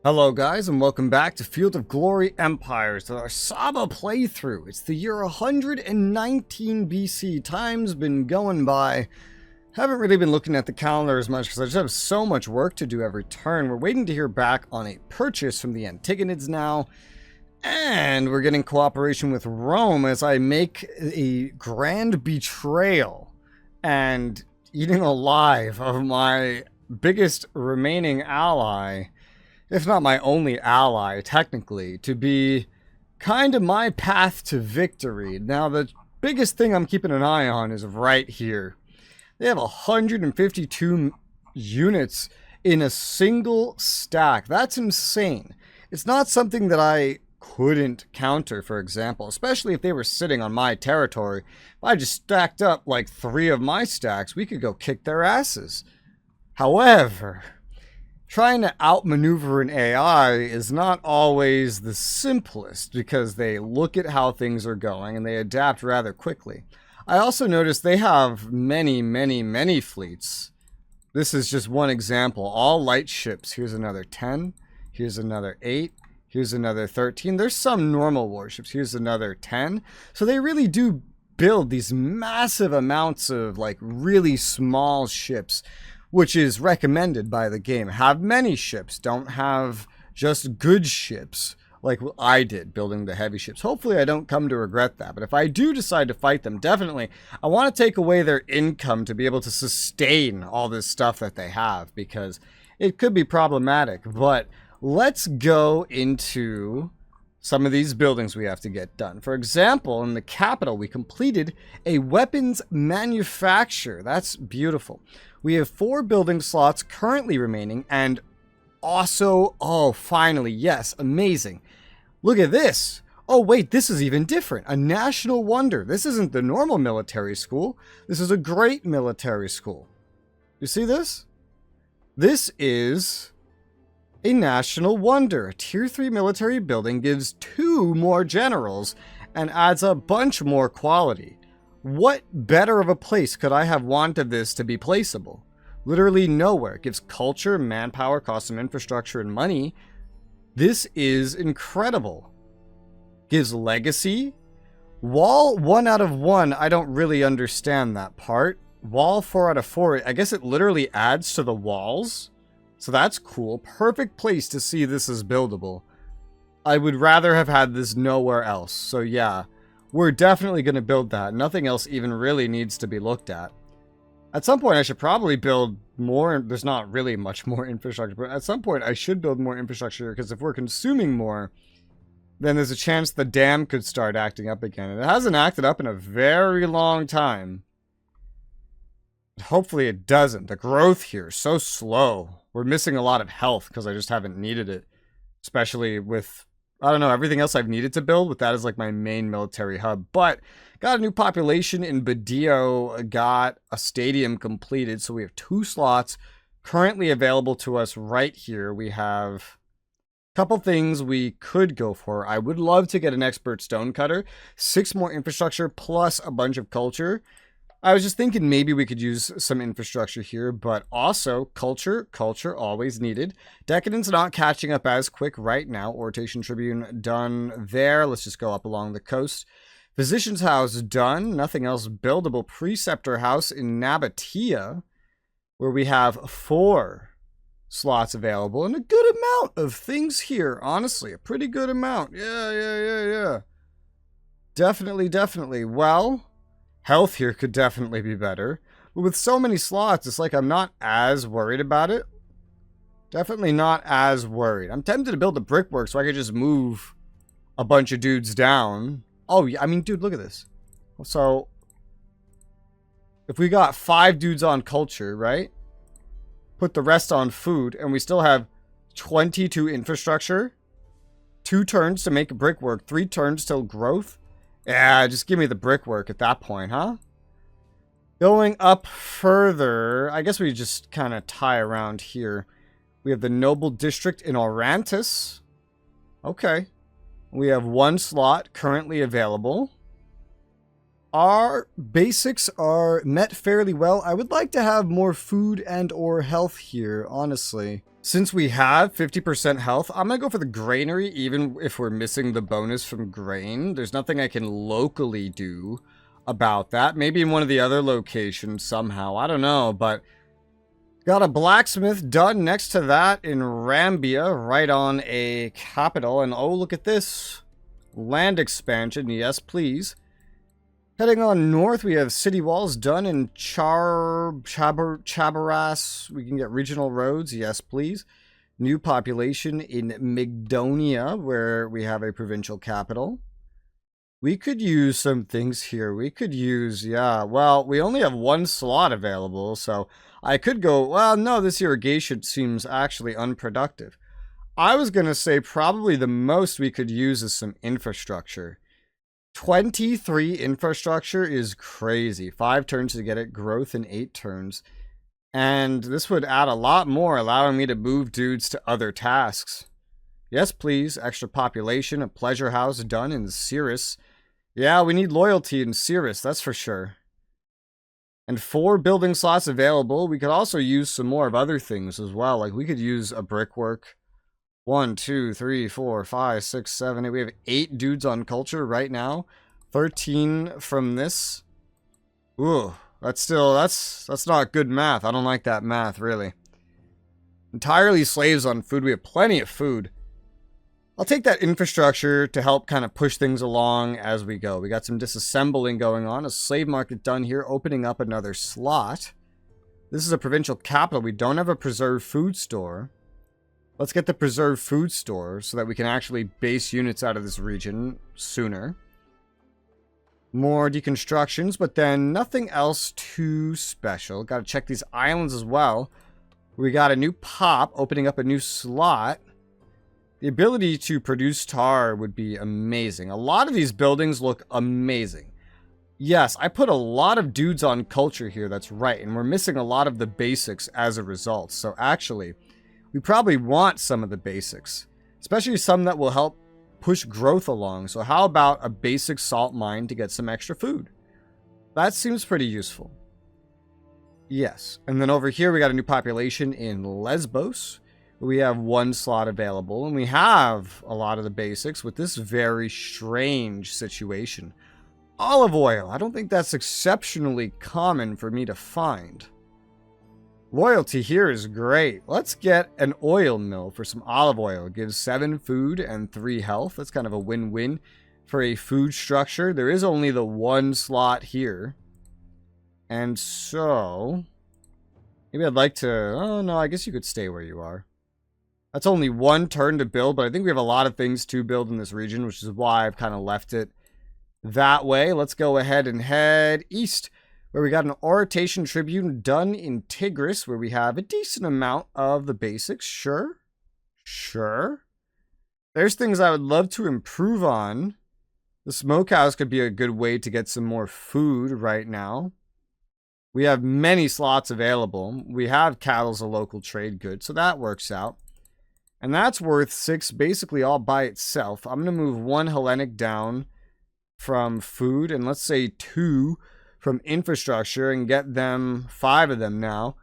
Hello guys and welcome back to Field of Glory Empires, our Saba playthrough. It's the year 119 BC. Time's been going by. Haven't really been looking at the calendar as much because I just have so much work to do every turn. We're waiting to hear back on a purchase from the Antigonids now. And we're getting cooperation with Rome as I make a grand betrayal and eating alive of my biggest remaining ally, if not my only ally, technically, to be kind of my path to victory. Now, the biggest thing I'm keeping an eye on is right here. They have 152 units in a single stack. That's insane. It's not something that I couldn't counter, for example, especially if they were sitting on my territory. If I just stacked up like 3 of my stacks, we could go kick their asses. However, trying to outmaneuver an AI is not always the simplest because they look at how things are going and they adapt rather quickly. I also noticed they have many fleets. This is just one example. All light ships. Here's another 10. Here's another 8. Here's another 13. There's some normal warships. Here's another 10. So they really do build these massive amounts of like really small ships, which is recommended by the game. Have many ships. Don't have just good ships like what I did building the heavy ships. Hopefully I don't come to regret that. But if I do decide to fight them, definitely I want to take away their income to be able to sustain all this stuff that they have, because it could be problematic. But let's go into some of these buildings we have to get done. For example, in the capital, we completed a weapons manufacture. That's beautiful. We have 4 building slots currently remaining, and also, oh, finally, yes, amazing. Look at this. Oh, wait, this is even different. A national wonder. This isn't the normal military school. This is a great military school. You see this? This is a national wonder. A tier 3 military building gives 2 more generals and adds a bunch more quality. What better of a place could I have wanted this to be placeable? Literally nowhere. It gives culture, manpower, custom infrastructure, and money. This is incredible. Gives legacy. Wall 1 out of 1, I don't really understand that part. Wall 4 out of 4, I guess it literally adds to the walls. So that's cool. Perfect place to see this is buildable. I would rather have had this nowhere else. So yeah, we're definitely going to build that. Nothing else even really needs to be looked at. At some point, I should probably build more. There's not really much more infrastructure, but at some point, I should build more infrastructure, because if we're consuming more, then there's a chance the dam could start acting up again. And it hasn't acted up in a very long time. Hopefully it doesn't. The growth here is so slow. We're missing a lot of health because I just haven't needed it. Especially with, I don't know, everything else I've needed to build with that is like my main military hub. But got a new population in Badio, got a stadium completed. So we have 2 slots currently available to us right here. We have a couple things we could go for. I would love to get an expert stonecutter, 6 more infrastructure plus a bunch of culture. I was just thinking maybe we could use some infrastructure here, but also culture always needed. Decadence not catching up as quick right now. Ortation Tribune done there. Let's just go up along the coast. Physician's House done. Nothing else buildable. Preceptor House in Nabatea, where we have 4 slots available and a good amount of things here. Honestly, a pretty good amount. Yeah. Definitely. Well, health here could definitely be better. But with so many slots, it's like I'm not as worried about it. Definitely not as worried. I'm tempted to build a brickwork so I could just move a bunch of dudes down. Oh, yeah, I mean, dude, look at this. So, if we got 5 dudes on culture, right? Put the rest on food, and we still have 22 infrastructure. 2 turns to make a brickwork. 3 turns till growth. Yeah, just give me the brickwork at that point, huh? Going up further, I guess we just kind of tie around here. We have the Noble District in Orantis. Okay. We have 1 slot currently available. Our basics are met fairly well. I would like to have more food and or health here, honestly. Since we have 50% health, I'm going to go for the granary, even if we're missing the bonus from grain. There's nothing I can locally do about that. Maybe in one of the other locations somehow. I don't know, but got a blacksmith done next to that in Rambia, right on a capital. And oh, look at this. Land expansion. Yes, please. Heading on north, we have city walls done in Chabaras. We can get regional roads. Yes, please. New population in Migdonia, where we have a provincial capital. We could use some things here. We could use, yeah, well, we only have one slot available, so I could go, well, no, this irrigation seems actually unproductive. I was going to say probably the most we could use is some infrastructure. 23 infrastructure is crazy. 5 turns to get it, growth in 8 turns. And this would add a lot more, allowing me to move dudes to other tasks. Yes, please. Extra population, a pleasure house done in Cirrus. Yeah, we need loyalty in Cirrus, that's for sure. And 4 building slots available. We could also use some more of other things as well. Like we could use a brickwork. 1, 2, 3, 4, 5, 6, 7, 8. We have 8 dudes on culture right now. 13 from this. Ooh, that's not good math. I don't like that math, really. Entirely slaves on food. We have plenty of food. I'll take that infrastructure to help kind of push things along as we go. We got some disassembling going on. A slave market done here, opening up another slot. This is a provincial capital. We don't have a preserved food store. Let's get the preserved food store so that we can actually base units out of this region sooner. More deconstructions, but then nothing else too special. Got to check these islands as well. We got a new pop opening up a new slot. The ability to produce tar would be amazing. A lot of these buildings look amazing. Yes, I put a lot of dudes on culture here, that's right. And we're missing a lot of the basics as a result. So actually, we probably want some of the basics, especially some that will help push growth along. So how about a basic salt mine to get some extra food? That seems pretty useful. Yes. And then over here, we got a new population in Lesbos. We have 1 slot available, and we have a lot of the basics with this very strange situation. Olive oil. I don't think that's exceptionally common for me to find. Loyalty here is great. Let's get an oil mill for some olive oil. It gives 7 food and 3 health. That's kind of a win-win for a food structure. There is only the 1 slot here. And so, maybe I'd like to, oh no, I guess you could stay where you are. That's only 1 turn to build, but I think we have a lot of things to build in this region, which is why I've kind of left it that way. Let's go ahead and head east, where we got an Oration Tribune done in Tigris, where we have a decent amount of the basics. Sure. There's things I would love to improve on. The smokehouse could be a good way to get some more food right now. We have many slots available. We have cattle as a local trade good, so that works out. And that's worth 6 basically all by itself. I'm going to move 1 Hellenic down from food, and let's say 2 from infrastructure, and get them 5 of them now.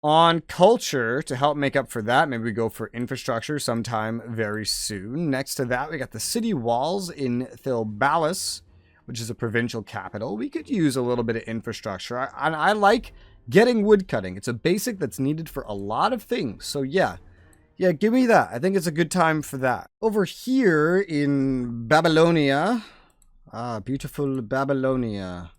On culture, to help make up for that, maybe we go for infrastructure sometime very soon. Next to that, we got the city walls in Thilbalis, which is a provincial capital. We could use a little bit of infrastructure. I like getting wood cutting. It's a basic that's needed for a lot of things. So yeah, give me that. I think it's a good time for that. Over here in Babylonia. Beautiful Babylonia.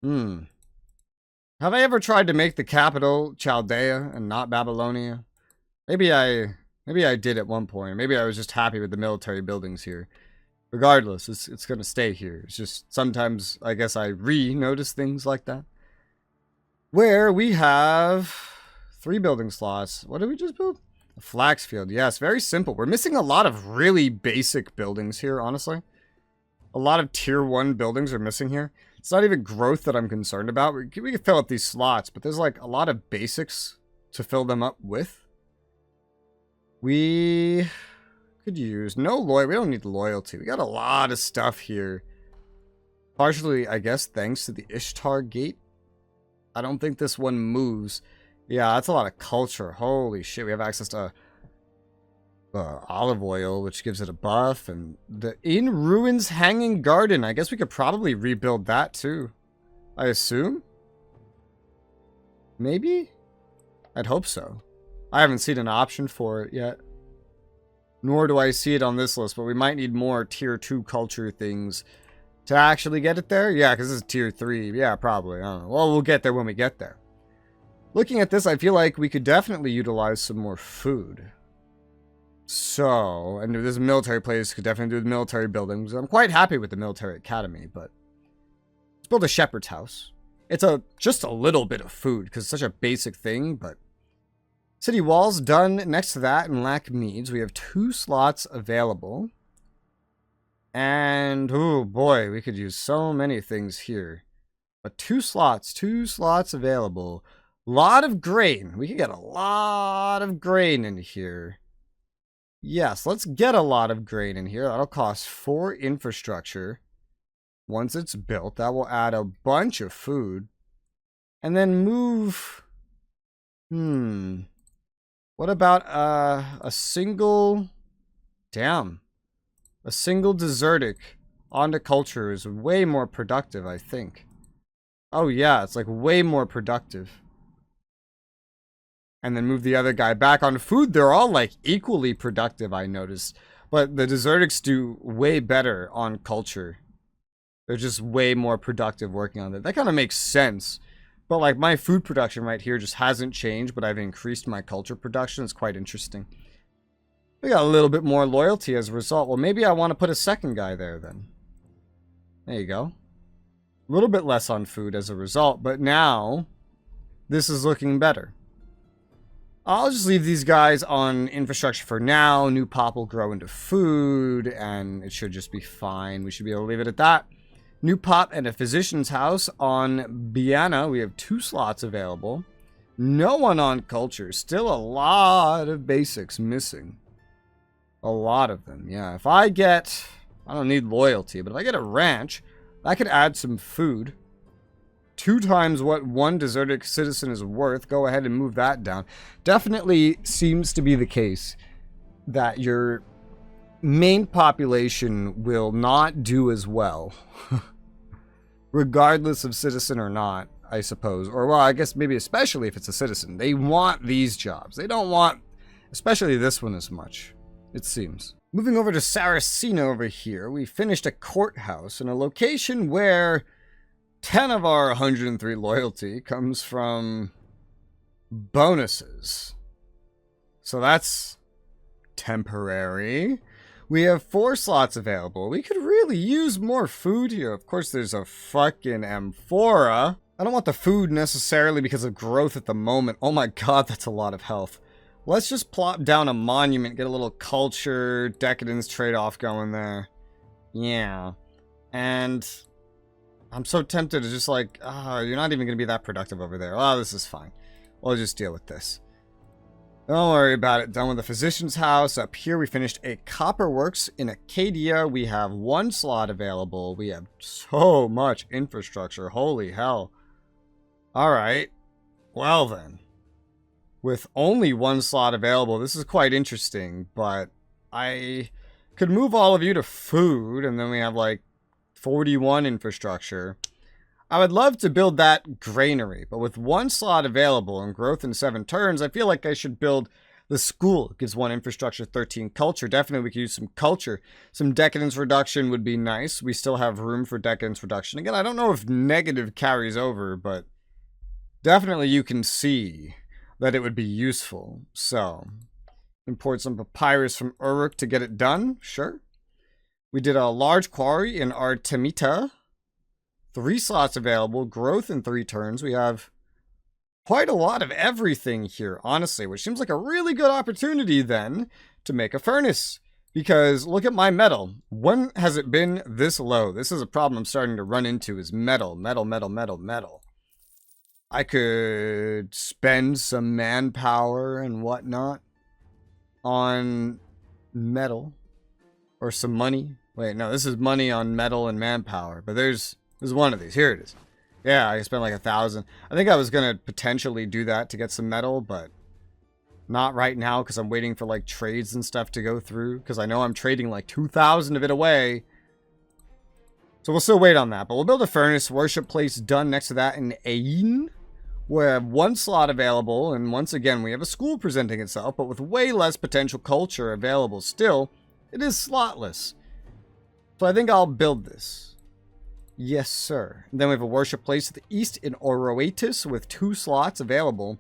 Have I ever tried to make the capital Chaldea and not Babylonia? Maybe I did at one point. Maybe I was just happy with the military buildings here. Regardless, it's going to stay here. It's just sometimes, I guess, I notice things like that. Where we have 3 building slots. What did we just build? A flax field. Yes, very simple. We're missing a lot of really basic buildings here, honestly. A lot of tier 1 buildings are missing here. It's not even growth that I'm concerned about. We can fill up these slots, but there's like a lot of basics to fill them up with. We could use no loyalty. We don't need loyalty. We got a lot of stuff here Partially, I guess, thanks to the Ishtar Gate. I don't think this one moves. Yeah, that's a lot of culture. Holy shit, we have access to olive oil, which gives it a buff. And the In Ruins Hanging Garden. I guess we could probably rebuild that too. I assume? Maybe? I'd hope so. I haven't seen an option for it yet. Nor do I see it on this list, but we might need more tier 2 culture things to actually get it there. Yeah, because this is tier 3. Yeah, probably. I don't know. Well, we'll get there when we get there. Looking at this, I feel like we could definitely utilize some more food. So, and this military place could definitely do with military buildings. I'm quite happy with the military academy, but let's build a shepherd's house. It's just a little bit of food because it's such a basic thing, but city walls done. Next to that in Lac Meads, we have 2 slots available. And, oh boy, we could use so many things here. But 2 slots available. Lot of grain. We could get a lot of grain in here. Yes, let's get a lot of grain in here. That'll cost 4 infrastructure. Once it's built, that will add a bunch of food. And then move... What about a single... Damn. A single desertic onto culture is way more productive, I think. Oh yeah, it's like way more productive. And then move the other guy back on food. They're all like equally productive, I noticed. But the desertics do way better on culture. They're just way more productive working on that. That kind of makes sense. But like my food production right here just hasn't changed, but I've increased my culture production. It's quite interesting. We got a little bit more loyalty as a result. Well, maybe I want to put a second guy there then. There you go. A little bit less on food as a result, but now this is looking better. I'll just leave these guys on infrastructure for now. New pop will grow into food, and it should just be fine. We should be able to leave it at that. New pop and a physician's house on Biana. We have 2 slots available. No one on culture. Still a lot of basics missing. A lot of them, yeah. If I get... I don't need loyalty, but if I get a ranch, I could add some food. 2 times what 1 desertic citizen is worth. Go ahead and move that down. Definitely seems to be the case that your main population will not do as well. Regardless of citizen or not, I suppose. Or, well, I guess maybe especially if it's a citizen. They want these jobs. They don't want, especially this one as much, it seems. Moving over to Saracena over here, we finished a courthouse in a location where 10 of our 103 loyalty comes from bonuses. So that's temporary. We have 4 slots available. We could really use more food here. Of course, there's a fucking amphora. I don't want the food necessarily because of growth at the moment. Oh my god, that's a lot of health. Let's just plop down a monument, get a little culture, decadence trade-off going there. Yeah. And I'm so tempted to just like, you're not even going to be that productive over there. Oh, this is fine. We'll just deal with this. Don't worry about it. Done with the physician's house. Up here, we finished a copper works in Acadia. We have 1 slot available. We have so much infrastructure. Holy hell. Alright. Well then. With only 1 slot available, this is quite interesting, but I could move all of you to food, and then we have like 41 infrastructure. I would love to build that granary, but with 1 slot available and growth in 7 turns, I feel like I should build the school. It gives 1 infrastructure, 13 culture. Definitely we could use some culture. Some decadence reduction would be nice. We still have room for decadence reduction. Again, I don't know if negative carries over, but definitely you can see that it would be useful. So, import some papyrus from Uruk to get it done. Sure. We did a large quarry in Artemita. 3 slots available, growth in 3 turns. We have quite a lot of everything here, honestly, which seems like a really good opportunity then to make a furnace. Because look at my metal. When has it been this low? This is a problem I'm starting to run into is metal. Metal. I could spend some manpower and whatnot on metal. Or some money. Wait, no, this is money on metal and manpower. But there's There's one of these. Here it is. Yeah, I spent like 1,000. I think I was going to potentially do that to get some metal, but not right now because I'm waiting for like trades and stuff to go through because I know I'm trading like 2,000 of it away. So we'll still wait on that, but we'll build a furnace worship place done next to that in Ain. We have one slot available, and once again, we have a school presenting itself, but with way less potential culture available still, it is slotless. So I think I'll build this. Yes, sir. And then we have a worship place to the east in Oroatis with 2 slots available.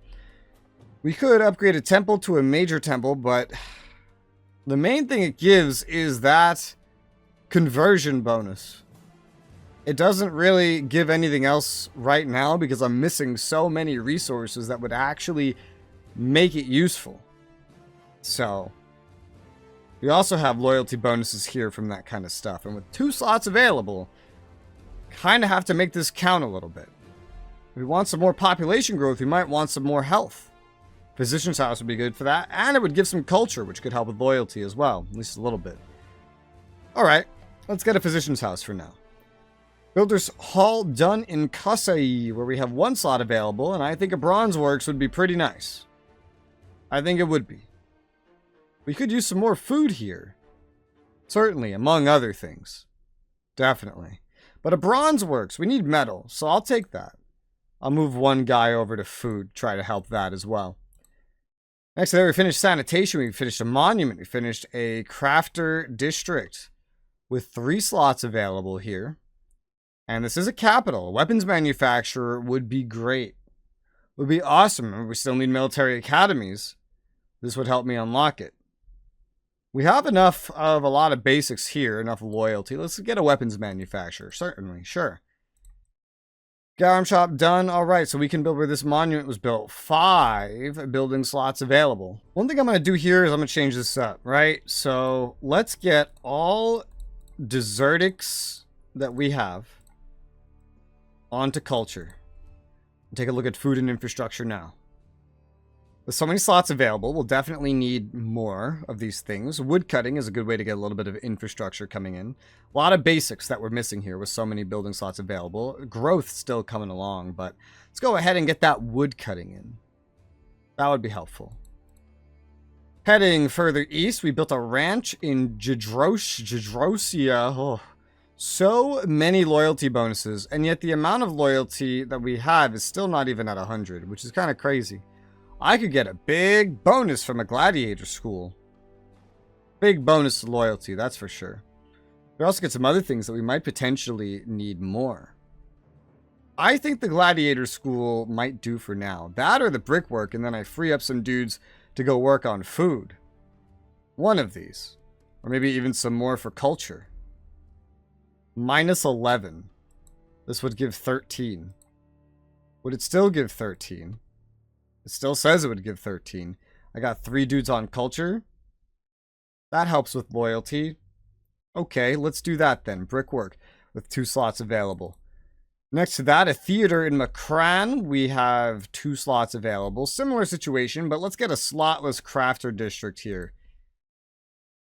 We could upgrade a temple to a major temple, but the main thing it gives is that conversion bonus. It doesn't really give anything else right now because I'm missing so many resources that would actually make it useful. So, we also have loyalty bonuses here from that kind of stuff. And with 2 slots available, kind of have to make this count a little bit. If we want some more population growth, we might want some more health. Physician's house would be good for that. And it would give some culture, which could help with loyalty as well. At least a little bit. Alright, let's get a physician's house for now. Builder's Hall done in Kasai, where we have 1 slot available, and I think a bronze works would be pretty nice. I think it would be. We could use some more food here. Certainly, among other things. Definitely. But a bronze works. We need metal, so I'll take that. I'll move 1 guy over to food, try to help that as well. Next to that, we finished sanitation, we finished a monument, we finished a crafter district with 3 slots available here. And this is a capital. A weapons manufacturer would be great. Would be awesome. And we still need military academies. This would help me unlock it. We have enough of a lot of basics here, enough loyalty. Let's get a weapons manufacturer. Certainly, sure. Garum shop done. Alright, so we can build where this monument was built. 5 building slots available. One thing I'm going to do here is I'm going to change this up, right? So let's get all desertics that we have onto culture. Take a look at food and infrastructure now. With so many slots available, we'll definitely need more of these things. Wood cutting is a good way to get a little bit of infrastructure coming in. A lot of basics that we're missing here with so many building slots available. Growth still coming along, but let's go ahead and get that wood cutting in. That would be helpful. Heading further east, we built a ranch in Jadrosia. Oh. So many loyalty bonuses, and yet the amount of loyalty that we have is still not even at 100, which is kind of crazy. I could get a big bonus from a gladiator school. Big bonus to loyalty, that's for sure. We also get some other things that we might potentially need more. I think the gladiator school might do for now. That or the brickwork, and then I free up some dudes to go work on food. One of these. Or maybe even some more for culture. Minus 11. This would give 13. Would it still give 13? It still says it would give 13. I got 3 dudes on culture. That helps with loyalty. Okay, let's do that then. Brickwork with 2 slots available. Next to that, a theater in Makran. We have 2 slots available. Similar situation, but let's get a slotless crafter district here.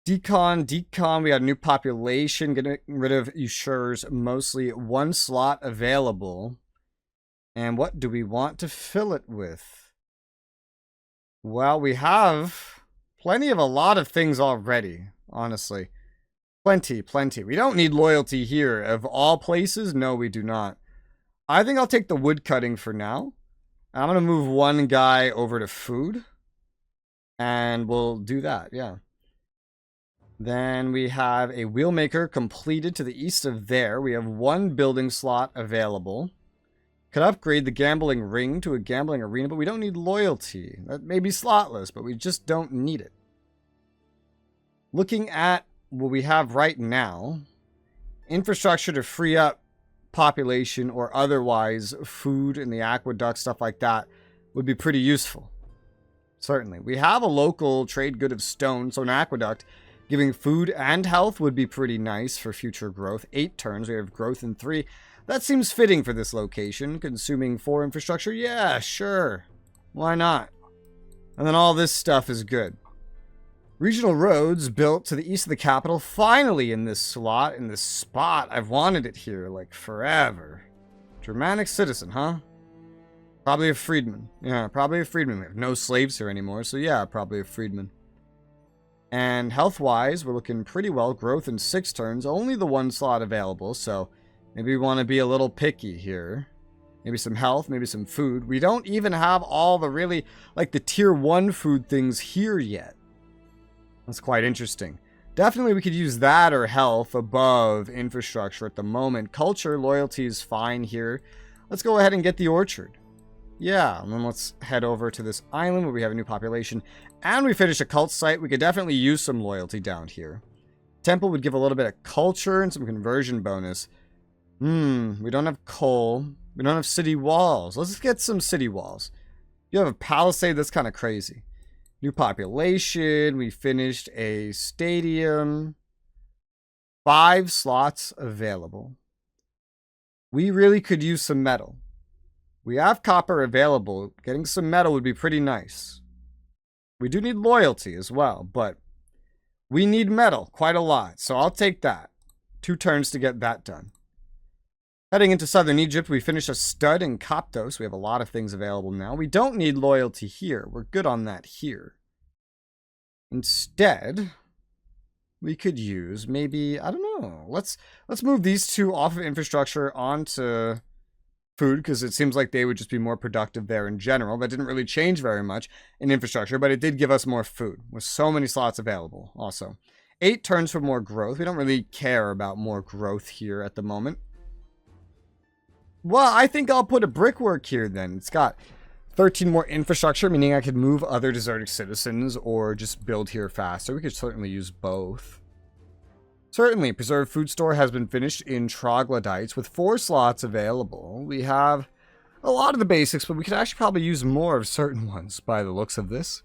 Decon, we got a new population, getting rid of usurers, mostly 1 slot available. And what do we want to fill it with? Well, we have plenty of a lot of things already, honestly. Plenty. We don't need loyalty here. Of all places, no, we do not. I think I'll take the wood cutting for now. I'm going to move 1 guy over to food. And we'll do that, yeah. Then we have a wheelmaker completed to the east of there. We have 1 building slot available. Could upgrade the gambling ring to a gambling arena, but we don't need loyalty. That may be slotless, but we just don't need it. Looking at what we have right now, infrastructure to free up population or otherwise food in the aqueduct, stuff like that, would be pretty useful. Certainly. We have a local trade good of stone, so an aqueduct giving food and health would be pretty nice for future growth. 8 turns, we have growth in 3. That seems fitting for this location. Consuming 4 infrastructure, yeah, sure. Why not? And then all this stuff is good. Regional roads built to the east of the capital. Finally in this slot, in this spot. I've wanted it here like forever. Germanic citizen, huh? Probably a freedman. Yeah, probably a freedman. We have no slaves here anymore, so yeah, probably a freedman. And health-wise, we're looking pretty well. Growth in 6 turns. Only the 1 slot available, so maybe we want to be a little picky here. Maybe some health, maybe some food. We don't even have all the really, like, the tier 1 food things here yet. That's quite interesting. Definitely we could use that or health above infrastructure at the moment. Culture, loyalty is fine here. Let's go ahead and get the orchard. Yeah, and then let's head over to this island where we have a new population. And we finish a cult site. We could definitely use some loyalty down here. Temple would give a little bit of culture and some conversion bonus. We don't have coal. We don't have city walls. Let's get some city walls. You have a palisade, that's kind of crazy. New population. We finished a stadium. 5 slots available. We really could use some metal. We have copper available. Getting some metal would be pretty nice. We do need loyalty as well, but we need metal quite a lot, so I'll take that. 2 turns to get that done. Heading into southern Egypt, we finished a stud in Coptos. We have a lot of things available now. We don't need loyalty here. We're good on that here. Instead, we could use maybe, I don't know. Let's move these 2 off of infrastructure onto food, because it seems like they would just be more productive there in general. That didn't really change very much in infrastructure, but it did give us more food with so many slots available also. 8 turns for more growth. We don't really care about more growth here at the moment. Well, I think I'll put a brickwork here then. It's got 13 more infrastructure, meaning I could move other deserted citizens or just build here faster. We could certainly use both. Certainly, preserved food store has been finished in troglodytes with 4 slots available. We have a lot of the basics, but we could actually probably use more of certain ones by the looks of this.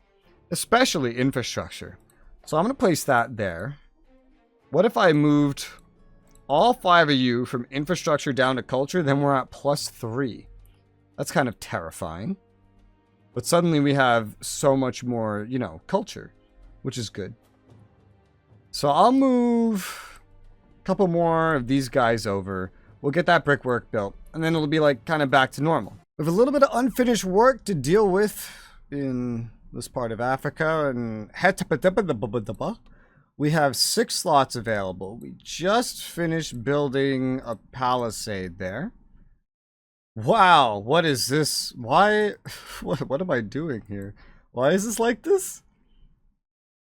Especially infrastructure. So I'm going to place that there. What if I moved all 5 of you from infrastructure down to culture? Then we're at +3. That's kind of terrifying. But suddenly we have so much more, you know, culture, which is good. So I'll move a couple more of these guys over. We'll get that brickwork built, and then it'll be like kind of back to normal. We have a little bit of unfinished work to deal with in this part of Africa, and we have 6 slots available. We just finished building a palisade there. Wow, what is this? Why? What am I doing here? Why is this like this?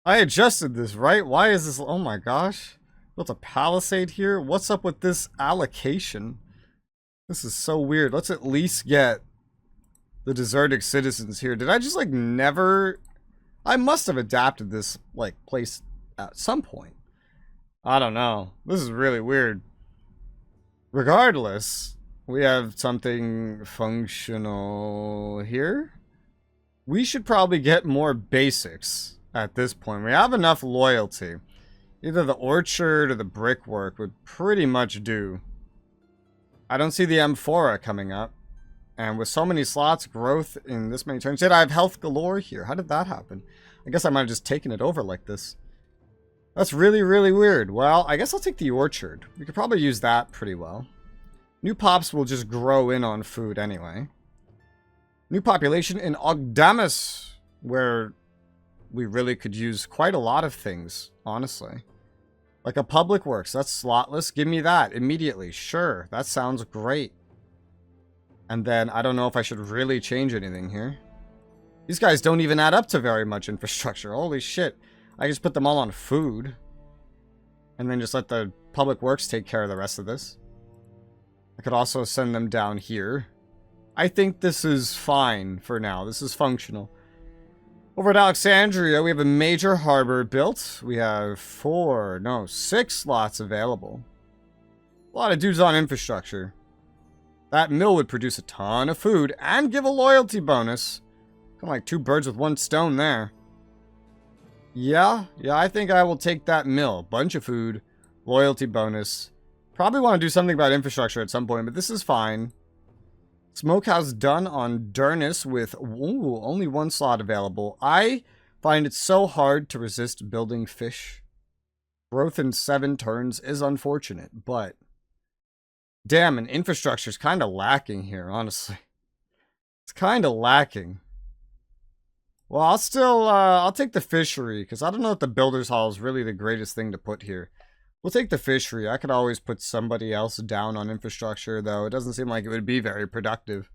I adjusted this, right? Why is this? Oh my gosh. Built a palisade here? What's up with this allocation? This is so weird. Let's at least get the deserted citizens here. Did I just like never... I must have adapted this like place at some point. I don't know. This is really weird. Regardless, we have something functional here. We should probably get more basics at this point. We have enough loyalty. Either the orchard or the brickwork would pretty much do. I don't see the amphora coming up. And with so many slots, growth in this many turns. Did I have health galore here? How did that happen? I guess I might have just taken it over like this. That's really, really weird. Well, I guess I'll take the orchard. We could probably use that pretty well. New pops will just grow in on food anyway. New population in Ogdamus, where we really could use quite a lot of things, honestly. Like a public works, that's slotless. Give me that immediately. Sure, that sounds great. And then I don't know if I should really change anything here. These guys don't even add up to very much infrastructure. Holy shit. I just put them all on food. And then just let the public works take care of the rest of this. I could also send them down here. I think this is fine for now. This is functional. Over at Alexandria, we have a major harbor built. We have 6 slots available. A lot of dudes on infrastructure. That mill would produce a ton of food and give a loyalty bonus. Kind of like 2 birds with 1 stone there. Yeah, I think I will take that mill. Bunch of food, loyalty bonus. Probably want to do something about infrastructure at some point, but this is fine. Smokehouse done on Durnus with only 1 slot available. I Find it so hard to resist building fish. Growth in 7 turns is unfortunate, but damn, an infrastructure's kind of lacking here, honestly. It's kind of lacking. Well, I'll take the fishery, because I don't know if the builder's hall is really the greatest thing to put here. We'll take the fishery. I could always put somebody else down on infrastructure, though. It doesn't seem like it would be very productive.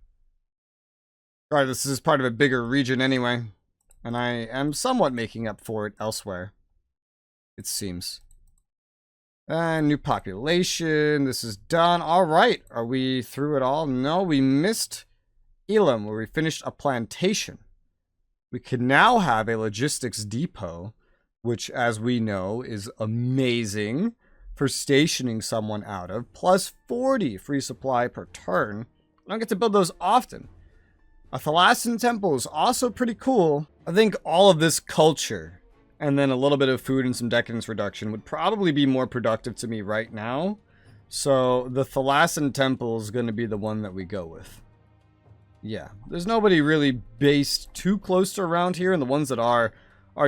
Alright, this is part of a bigger region anyway. And I am somewhat making up for it elsewhere. It seems. New population. This is done. Alright, are we through it all? No, we missed Elam, where we finished a plantation. We can now have a logistics depot, which, as we know, is amazing for stationing someone out of. Plus 40 free supply per turn. I don't get to build those often. A Thalassan temple is also pretty cool. I think all of this culture, and then a little bit of food and some decadence reduction, would probably be more productive to me right now. So the Thalassan temple is going to be the one that we go with. Yeah, there's nobody really based too close to around here, and the ones that are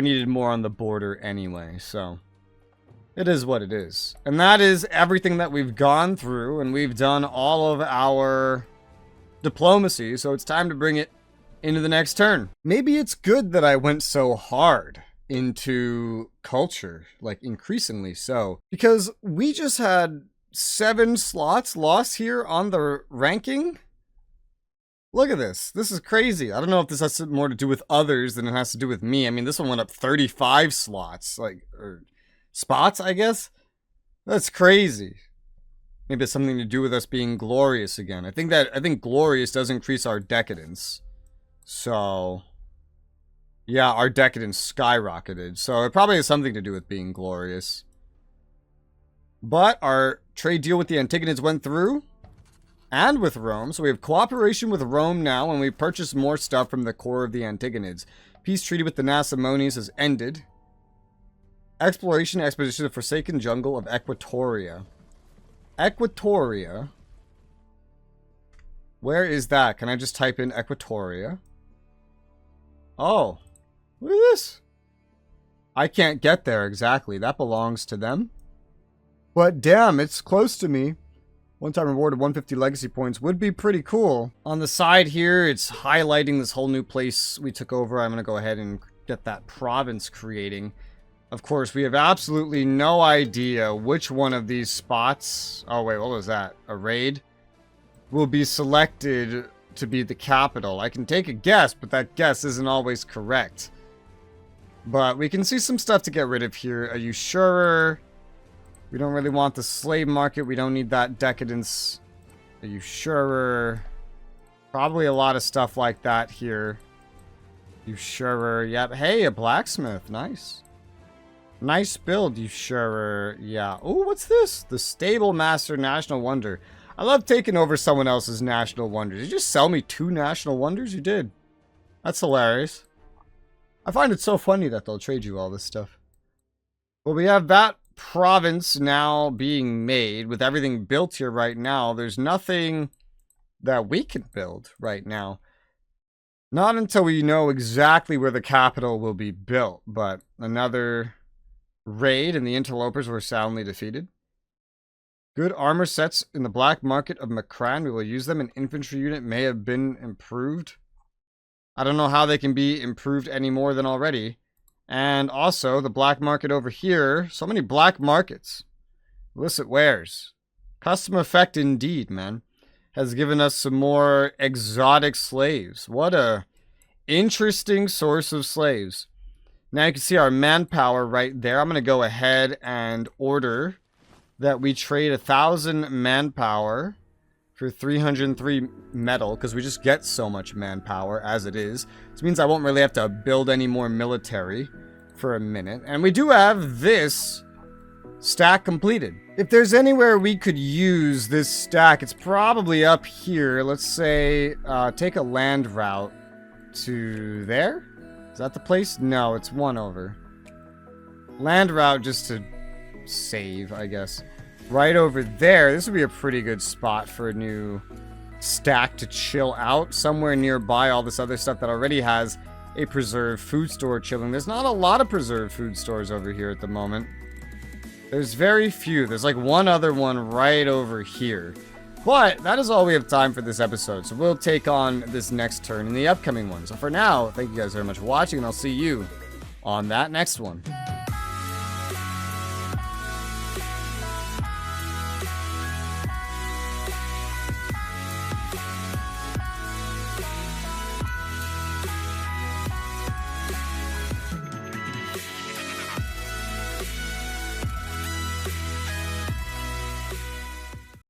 needed more on the border anyway, so it is what it is. And that is everything that we've gone through, and we've done all of our diplomacy, so it's time to bring it into the next turn. Maybe it's good that I went so hard into culture, like increasingly so, because we just had 7 slots lost here on the ranking. Look at this. This is crazy. I don't know if this has more to do with others than it has to do with me. I mean, this one went up 35 slots, like, or spots, I guess. That's crazy. Maybe it's something to do with us being glorious again. I think glorious does increase our decadence. So, yeah, our decadence skyrocketed. So it probably has something to do with being glorious. But our trade deal with the Antigonids went through. And with Rome, so we have cooperation with Rome now, and we purchased more stuff from the core of the Antigonids. Peace treaty with the Nasamones has ended. Exploration expedition of Forsaken Jungle of Equatoria. Equatoria? Where is that? Can I just type in Equatoria? Oh, look at this. I can't get there exactly. That belongs to them. But damn, it's close to me. One-time reward of 150 legacy points would be pretty cool. On the side here, it's highlighting this whole new place we took over. I'm going to go ahead and get that province creating. Of course, we have absolutely no idea which one of these spots... Oh, wait, what was that? A raid? Will be selected to be the capital. I can take a guess, but that guess isn't always correct. But we can see some stuff to get rid of here. A usurer... We don't really want the slave market. We don't need that decadence. A usurer. Probably a lot of stuff like that here. Usurer. Yep. Hey, a blacksmith. Nice. Nice build, usurer. Yeah. Oh, what's this? The Stable Master National Wonder. I love taking over someone else's National Wonders. Did you just sell me 2 National Wonders? You did. That's hilarious. I find it so funny that they'll trade you all this stuff. Well, we have that province now being made with everything built here right now. There's nothing that we can build right now. Not until we know exactly where the capital will be built. But another raid and the interlopers were soundly defeated. Good armor sets in the black market of Makran. We will use them. An infantry unit may have been improved. I don't know how they can be improved any more than already. And also, the black market over here. So many black markets. Illicit wares. Custom effect indeed, man. Has given us some more exotic slaves. What a interesting source of slaves. Now you can see our manpower right there. I'm going to go ahead and order that we trade 1,000 manpower for 303 metal, because we just get so much manpower as it is. This means I won't really have to build any more military for a minute. And we do have this stack completed. If there's anywhere we could use this stack, it's probably up here. Let's say, take a land route to there. Is that the place? No, it's one over. Land route just to save, I guess. Right over there. This would be a pretty good spot for a new stack to chill out. Somewhere nearby all this other stuff that already has a preserved food store chilling. There's not a lot of preserved food stores over here at the moment. There's very few. There's like one other one right over here. But that is all we have time for this episode. So we'll take on this next turn in the upcoming one. So for now, thank you guys very much for watching, and I'll see you on that next one.